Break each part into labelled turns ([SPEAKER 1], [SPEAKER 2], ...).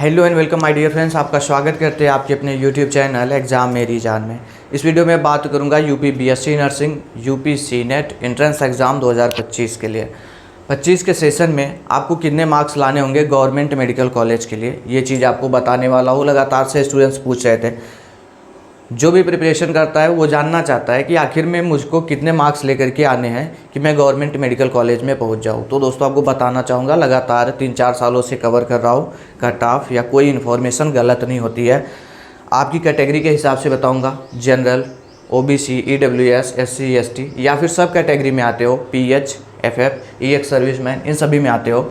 [SPEAKER 1] Hello and welcome my dear friends, आपका स्वागत करते हैं आपके अपने यूट्यूब चैनल एग्ज़ाम मेरी जान में। इस वीडियो में बात करूंगा UP BSc nursing UP senate entrance exam 2025 के लिए। 25 के सेशन में आपको कितने मार्क्स लाने होंगे गवर्नमेंट मेडिकल कॉलेज के लिए, ये चीज़ आपको बताने वाला हूँ। लगातार से स्टूडेंट्स पूछ रहे थे, जो भी प्रिपरेशन करता है वो जानना चाहता है कि आखिर में मुझको कितने मार्क्स लेकर के आने हैं कि मैं गवर्नमेंट मेडिकल कॉलेज में पहुंच जाऊं। तो दोस्तों आपको बताना चाहूँगा, लगातार 3-4 सालों से कवर कर रहा हूँ। कट ऑफ या कोई इन्फॉर्मेशन गलत नहीं होती है। आपकी कैटेगरी के हिसाब से बताऊँगा, general, OBC, EWS, SC ST या फिर सब कैटेगरी में आते हो, PH, FF, EX सर्विसमैन, इन सभी में आते हो,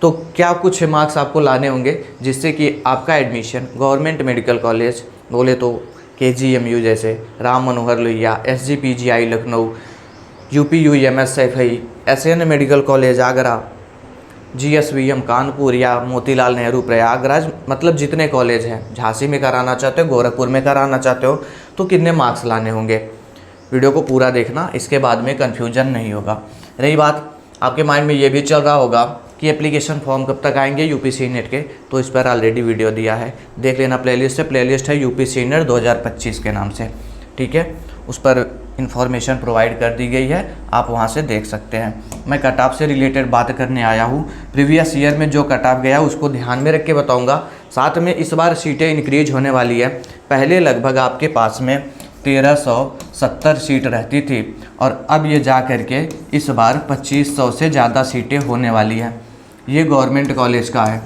[SPEAKER 1] तो क्या कुछ मार्क्स आपको लाने होंगे जिससे कि आपका एडमिशन गवर्नमेंट मेडिकल कॉलेज, बोले तो KGMU जैसे Ram Manohar Lohiya, SGPGI Lucknow, UPUMS Saifai, SN medical college Agra, GSVM Kanpur या मोतीलाल नेहरू प्रयागराज, मतलब जितने कॉलेज हैं, झांसी में कराना चाहते हो, गोरखपुर में कराना चाहते हो, तो कितने मार्क्स लाने होंगे। वीडियो को पूरा देखना, इसके बाद में कन्फ्यूजन नहीं होगा। रही बात, आपके माइंड में ये भी चल रहा होगा कि एप्लीकेशन फॉर्म कब तक आएंगे यूपी सीनेट के, तो इस पर ऑलरेडी वीडियो दिया है, देख लेना। प्लेलिस्ट है यूपी सीनेट 2025 के नाम से, ठीक है। उस पर इंफॉर्मेशन प्रोवाइड कर दी गई है, आप वहां से देख सकते हैं। मैं कट ऑफ से रिलेटेड बात करने आया हूँ। प्रीवियस ईयर में जो कट ऑफ गया उसको ध्यान में रख के बताऊँगा। साथ में इस बार सीटें इंक्रीज होने वाली है। पहले लगभग आपके पास में 1370 सीट रहती थी और अब ये जा कर के इस बार 2500 से ज़्यादा सीटें होने वाली हैं। ये गवर्नमेंट कॉलेज का है।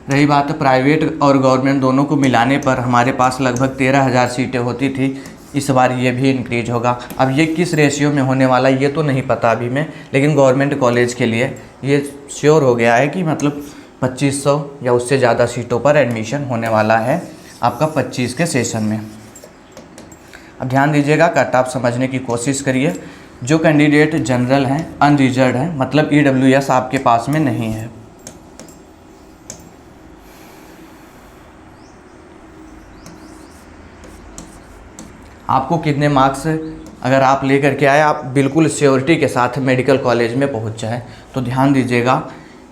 [SPEAKER 1] रही बात प्राइवेट और गवर्नमेंट दोनों को मिलाने पर हमारे पास लगभग 13,000 सीटें होती थी। इस बार ये भी इंक्रीज होगा। अब ये किस रेशियो में होने वाला ये तो नहीं पता अभी में, लेकिन गवर्नमेंट कॉलेज के लिए ये श्योर हो गया है कि मतलब 2500 या उससे ज़्यादा सीटों पर एडमिशन होने वाला है आपका 25 के सेशन में। अब ध्यान दीजिएगा, कट ऑफ समझने की कोशिश करिए। जो कैंडिडेट जनरल हैं, अनरिजर्व हैं, मतलब EWS आपके पास में नहीं है, आपको कितने मार्क्स अगर आप लेकर के आए, आप बिल्कुल श्योरिटी के साथ मेडिकल कॉलेज में पहुंच जाए, तो ध्यान दीजिएगा,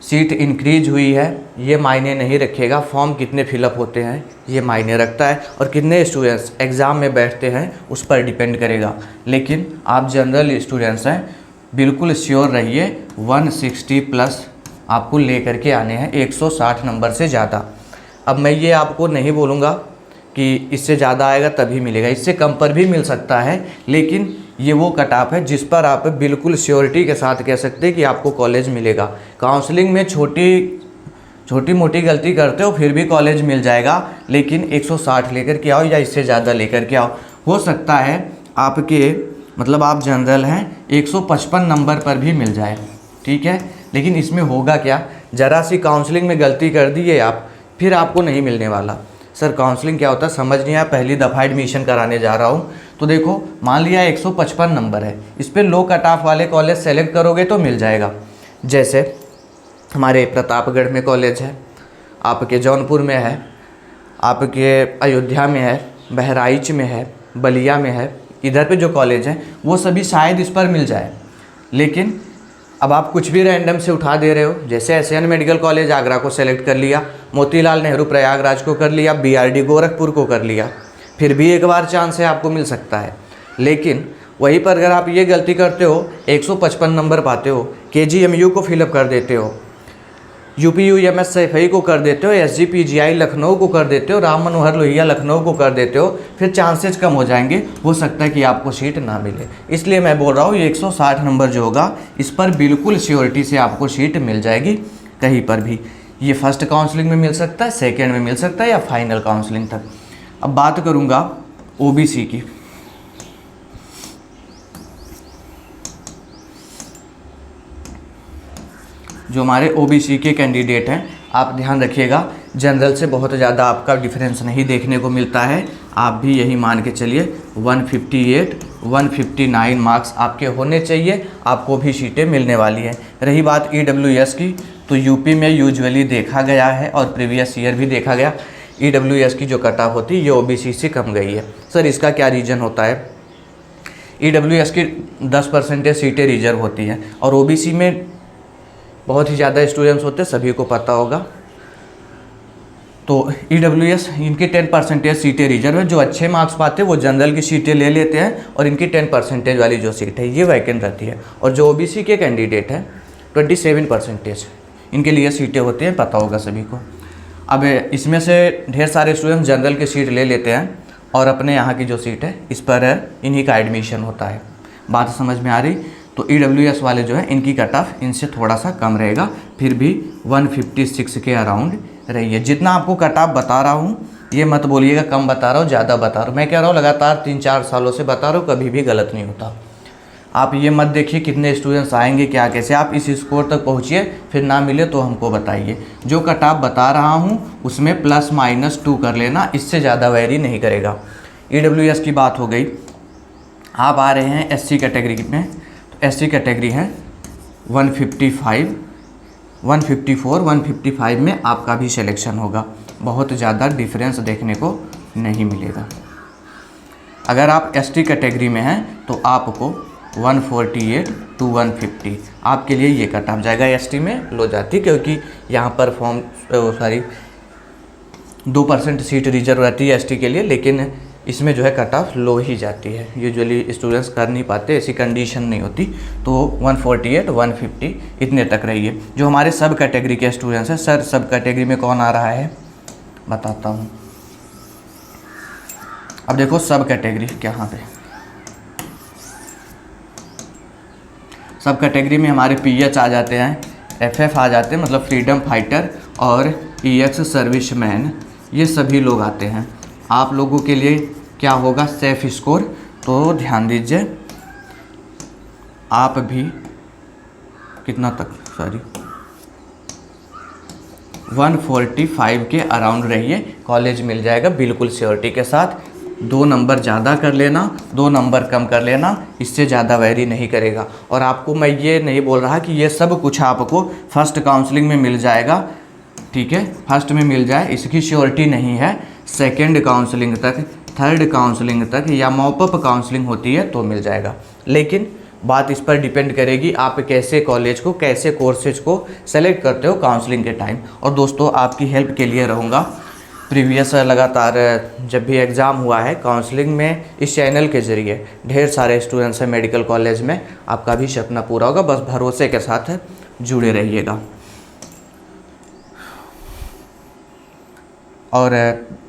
[SPEAKER 1] सीट इंक्रीज हुई है ये मायने नहीं रखेगा। फॉर्म कितने फिलअप होते हैं ये मायने रखता है, और कितने स्टूडेंट्स एग्ज़ाम में बैठते हैं उस पर डिपेंड करेगा। लेकिन आप जनरल स्टूडेंट्स हैं, बिल्कुल श्योर रहिए 160 प्लस आपको ले करके आने हैं, 160 नंबर से ज़्यादा। अब मैं ये आपको नहीं बोलूँगा कि इससे ज़्यादा आएगा तभी मिलेगा, इससे कम पर भी मिल सकता है, लेकिन ये वो कट ऑफ है जिस पर आप बिल्कुल श्योरिटी के साथ कह सकते हैं कि आपको कॉलेज मिलेगा। काउंसलिंग में छोटी मोटी गलती करते हो फिर भी कॉलेज मिल जाएगा, लेकिन 160 लेकर के आओ या इससे ज़्यादा लेकर के आओ। हो सकता है आपके मतलब आप जनरल हैं 155 नंबर पर भी मिल जाए, ठीक है। लेकिन इसमें होगा क्या, ज़रा सी काउंसलिंग में गलती कर दिए आप, फिर आपको नहीं मिलने वाला। सर काउंसलिंग क्या होता है समझ नहीं आया, पहली दफ़ा एडमिशन कराने जा रहा हूँ, तो देखो मान लिया 155 नंबर है, इस पर लो कट ऑफ वाले कॉलेज सेलेक्ट करोगे तो मिल जाएगा। जैसे हमारे प्रतापगढ़ में कॉलेज है, आपके जौनपुर में है, आपके अयोध्या में है, बहराइच में है, बलिया में है, इधर पे जो कॉलेज हैं वो सभी शायद इस पर मिल जाए। लेकिन अब आप कुछ भी रैंडम से उठा दे रहे हो, जैसे SN मेडिकल कॉलेज आगरा को सेलेक्ट कर लिया, मोतीलाल नेहरू प्रयागराज को कर लिया, BRD गोरखपुर को कर लिया, फिर भी एक बार चांस है आपको मिल सकता है। लेकिन वहीं पर अगर आप ये गलती करते हो, 155 नंबर पाते हो, KGMU को फिलअप कर देते हो, UPUMS सैफई को कर देते हो, SGPGI लखनऊ को कर देते हो, राम मनोहर लोहिया लखनऊ को कर देते हो, फिर चांसेस कम हो जाएंगे, हो सकता है कि आपको सीट ना मिले। इसलिए मैं बोल रहा हूँ ये 160 नंबर जो होगा इस पर बिल्कुल श्योरिटी से आपको सीट मिल जाएगी कहीं पर भी। ये फर्स्ट काउंसलिंग में मिल सकता है, सेकेंड में मिल सकता है या फाइनल काउंसलिंग तक। अब बात करूँगा OBC की। जो हमारे OBC के कैंडिडेट हैं, आप ध्यान रखिएगा, जनरल से बहुत ज़्यादा आपका डिफरेंस नहीं देखने को मिलता है। आप भी यही मान के चलिए 158 159 मार्क्स आपके होने चाहिए, आपको भी सीटें मिलने वाली हैं। रही बात EWS की, तो यूपी में यूजुअली देखा गया है और प्रीवियस ईयर भी देखा गया, EWS की जो कट ऑफ होती है ये OBC से कम गई है। सर इसका क्या रीज़न होता है? EWS की 10% सीटें रिजर्व होती हैं और OBC में बहुत ही ज़्यादा स्टूडेंट्स होते हैं, सभी को पता होगा। तो EWS इनकी 10% सीटें रिजर्व है। जो अच्छे मार्क्स पाते हैं वो जनरल की सीटें ले लेते हैं और इनकी 10% वाली जो सीट है ये वैकेंट रहती है। और जो OBC के कैंडिडेट हैं 27% इनके लिए सीटें होती हैं, पता होगा सभी को। अब इसमें से ढेर सारे स्टूडेंट्स जनरल की सीट ले लेते हैं और अपने यहाँ की जो सीट है इस पर इन्हीं का एडमिशन होता है। बात समझ में आ रही? तो EWS वाले जो है इनकी कट ऑफ इनसे थोड़ा सा कम रहेगा, फिर भी 156 के अराउंड रही है। जितना आपको कट ऑफ बता रहा हूँ ये मत बोलिएगा कम बता रहा हूँ, ज़्यादा बता रहा हूँ। मैं कह रहा हूँ लगातार 3-4 सालों से बता रहा हूँ, कभी भी गलत नहीं होता। आप ये मत देखिए कितने स्टूडेंट्स आएंगे क्या कैसे, आप इस स्कोर तक पहुँचिए, फिर ना मिले तो हमको बताइए। जो कट ऑफ बता रहा हूँ उसमें +-2 कर लेना, इससे ज़्यादा वेरी नहीं करेगा। EWS की बात हो गई। आप आ रहे हैं SC कैटेगरी में, तो SC कैटेगरी है 155, 154, 155 में आपका भी सिलेक्शन होगा। बहुत ज़्यादा डिफरेंस देखने को नहीं मिलेगा। अगर आप ST कैटेगरी में हैं तो आपको 148 to 150 आपके लिए ये कट ऑफ जाएगा। ST में लो जाती क्योंकि यहाँ पर 2% सीट रिजर्व रहती है ST के लिए, लेकिन इसमें जो है कट ऑफ लो ही जाती है। यूजुअली स्टूडेंट्स कर नहीं पाते, ऐसी कंडीशन नहीं होती। तो 148, 150 इतने तक रही है। जो हमारे सब कैटेगरी के स्टूडेंट्स हैं, सर सब कैटेगरी में कौन आ रहा है बताता हूँ। अब देखो सब कैटेगरी यहाँ पे, सब कैटेगरी में हमारे PH आ जाते हैं, FF आ जाते हैं मतलब फ्रीडम फाइटर, और EX सर्विसमैन, ये सभी लोग आते हैं। आप लोगों के लिए क्या होगा सेफ स्कोर, तो ध्यान दीजिए आप भी कितना तक 145 के अराउंड रहिए, कॉलेज मिल जाएगा बिल्कुल श्योरिटी के साथ। 2 नंबर ज़्यादा कर लेना, 2 नंबर कम कर लेना, इससे ज़्यादा वेरी नहीं करेगा। और आपको मैं ये नहीं बोल रहा कि ये सब कुछ आपको फर्स्ट काउंसलिंग में मिल जाएगा, ठीक है, फर्स्ट में मिल जाए इसकी श्योरिटी नहीं है। सेकंड काउंसलिंग तक, थर्ड काउंसलिंग तक या मॉपअप काउंसलिंग होती है तो मिल जाएगा। लेकिन बात इस पर डिपेंड करेगी आप कैसे कॉलेज को, कैसे कोर्सेज को सेलेक्ट करते हो काउंसलिंग के टाइम। और दोस्तों आपकी हेल्प के लिए रहूँगा, प्रीवियस लगातार जब भी एग्ज़ाम हुआ है काउंसलिंग में, इस चैनल के ज़रिए ढेर सारे स्टूडेंट्स हैं मेडिकल कॉलेज में, आपका भी सपना पूरा होगा। बस भरोसे के साथ जुड़े रहिएगा। और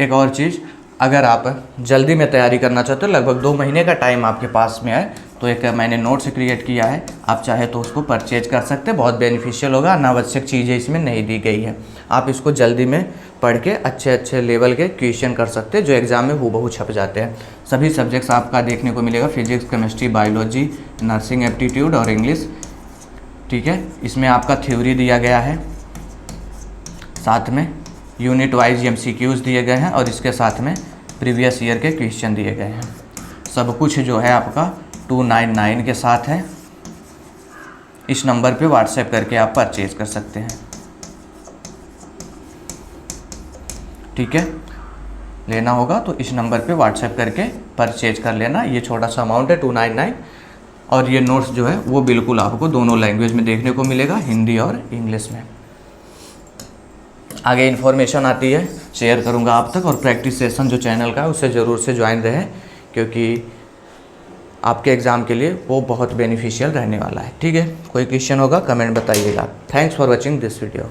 [SPEAKER 1] एक और चीज़, अगर आप जल्दी में तैयारी करना चाहते हो, लगभग 2 महीने का टाइम आपके पास में है, तो एक मैंने नोट्स क्रिएट किया है, आप चाहे तो उसको परचेज कर सकते हैं, बहुत बेनिफिशियल होगा। अनावश्यक चीज़ें इसमें नहीं दी गई है, आप इसको जल्दी में पढ़ के अच्छे लेवल के क्वेश्चन कर सकते हैं जो एग्ज़ाम में हूबहू छप जाते हैं। सभी सब्जेक्ट्स आपका देखने को मिलेगा, physics, chemistry, biology, nursing aptitude और इंग्लिश, ठीक है। इसमें आपका थ्योरी दिया गया है, साथ में यूनिट वाइज MCQs दिए गए हैं और इसके साथ में प्रीवियस ईयर के क्वेश्चन दिए गए हैं। सब कुछ जो है आपका 299 के साथ है। इस नंबर पे व्हाट्सएप करके आप परचेज कर सकते हैं, ठीक है। लेना होगा तो इस नंबर पे व्हाट्सएप करके परचेज कर लेना। ये छोटा सा अमाउंट है 299, और ये नोट्स जो है वो बिल्कुल आपको दोनों लैंग्वेज में देखने को मिलेगा, हिंदी और इंग्लिश में। आगे इन्फॉर्मेशन आती है शेयर करूंगा आप तक, और प्रैक्टिस सेशन जो चैनल का है उससे ज़रूर से ज्वाइन रहें, क्योंकि आपके एग्ज़ाम के लिए वो बहुत बेनिफिशियल रहने वाला है, ठीक है। कोई क्वेश्चन होगा कमेंट बताइएगा। Thanks for watching this video.